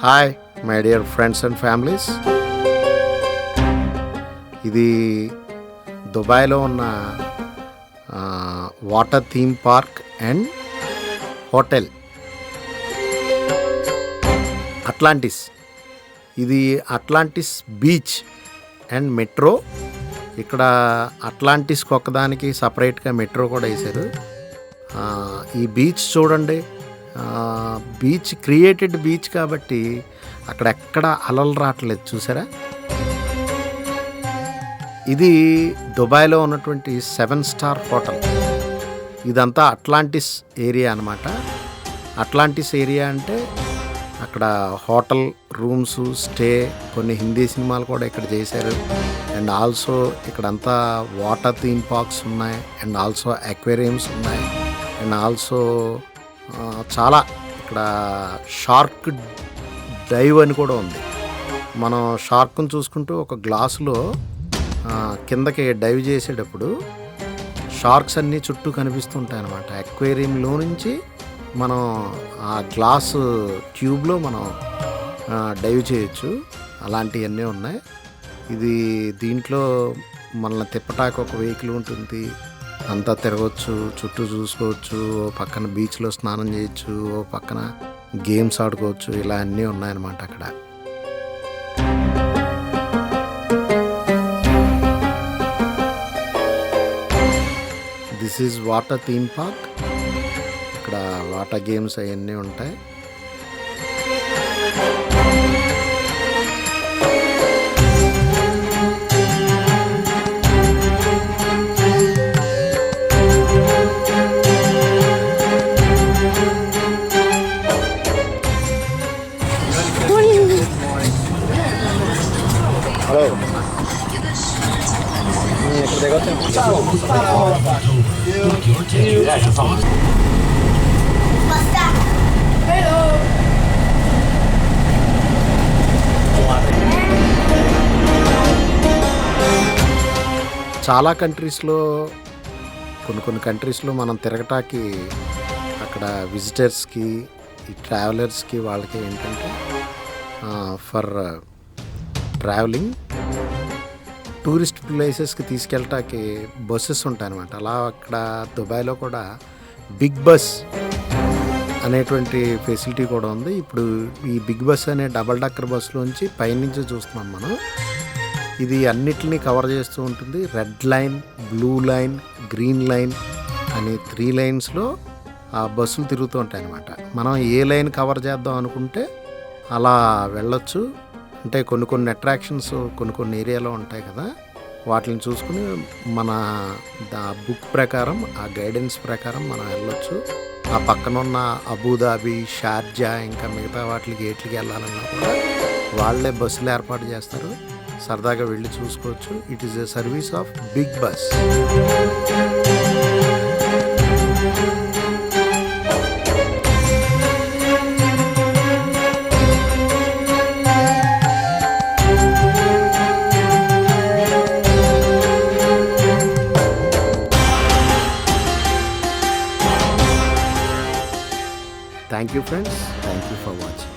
Hi my dear friends and families. ఇది దుబాయ్లో ఉన్న water theme park and hotel Atlantis. ఇది అట్లాంటిస్ బీచ్ అండ్ మెట్రో. ఇక్కడ అట్లాంటిస్కి ఒక్కదానికి సపరేట్గా మెట్రో కూడా వేశారు. ఈ బీచ్ చూడండి, బీచ్ క్రియేటెడ్ బీచ్ కాబట్టి అక్కడెక్కడ అలలు రావట్లేదు, చూసారా? ఇది దుబాయ్లో ఉన్నటువంటి 7 స్టార్ హోటల్. ఇదంతా అట్లాంటిస్ ఏరియా అన్నమాట. అట్లాంటిస్ ఏరియా అంటే అక్కడ హోటల్ రూమ్స్, స్టే, కొన్ని హిందీ సినిమాలు కూడా ఇక్కడ చేశారు. అండ్ ఆల్సో ఇక్కడంతా వాటర్ థీమ్ పార్క్స్ ఉన్నాయి, అండ్ ఆల్సో అక్వేరియంస్ ఉన్నాయి, అండ్ ఆల్సో చాలా ఇక్కడ షార్క్ డైవ్ అని కూడా ఉంది. మనం షార్క్ను చూసుకుంటూ ఒక గ్లాసులో కిందకి డైవ్ చేసేటప్పుడు షార్క్స్ అన్నీ చుట్టూ కనిపిస్తుంటాయి అన్నమాట. అక్వేరియంలో నుంచి మనం ఆ గ్లాసు ట్యూబ్లో మనం డైవ్ చేయొచ్చు. అలాంటివన్నీ ఉన్నాయి. ఇది దీంట్లో మనల్ని తిప్పటానికి ఒక వెహికల్ ఉంటుంది, అంతా తిరగవచ్చు, చుట్టూ చూసుకోవచ్చు, పక్కన బీచ్లో స్నానం చేయొచ్చు, పక్కన గేమ్స్ ఆడుకోవచ్చు. ఇలా అన్నీ ఉన్నాయన్నమాట అక్కడ. This is water theme park. ఇక్కడ వాటర్ గేమ్స్ అవన్నీ ఉంటాయి. హలో, చాలా కంట్రీస్లో, కొన్ని కంట్రీస్లో మనం తిరగటానికి అక్కడ విజిటర్స్కి, ఈ ట్రావెలర్స్కి, వాళ్ళకి ఏంటంటే ఫర్ ట్రావెలింగ్ టూరిస్ట్ ప్లేసెస్కి తీసుకెళ్ళటానికి బస్సెస్ ఉంటాయన్నమాట. అలా అక్కడ దుబాయ్లో కూడా బిగ్ బస్ అనేటువంటి ఫెసిలిటీ కూడా ఉంది. ఇప్పుడు ఈ బిగ్ బస్ అనే డబల్ డక్కర్ బస్సులోంచి పైనుంచి చూస్తున్నాం మనం. ఇది అన్నిటినీ కవర్ చేస్తూ ఉంటుంది. Red line, blue line, green line అని 3 లైన్స్లో ఆ బస్సులు తిరుగుతూ ఉంటాయి అన్నమాట. మనం ఏ లైన్ కవర్ చేద్దాం అనుకుంటే అలా వెళ్ళొచ్చు. అంటే కొన్ని అట్రాక్షన్స్ కొన్ని ఏరియాలో ఉంటాయి కదా, వాటిని చూసుకుని మన బుక్ ప్రకారం, ఆ గైడెన్స్ ప్రకారం మనం వెళ్ళొచ్చు. ఆ పక్కన ఉన్న అబుదాబి, షార్జా, ఇంకా మిగతా వాటికి ఏట్లకి వెళ్ళాలన్నా కూడా వాళ్ళే బస్సులు ఏర్పాటు చేస్తారు. సరదాగా వెళ్ళి చూసుకోవచ్చు. It is a service of big bus. Thank you friends. Thank you for watching.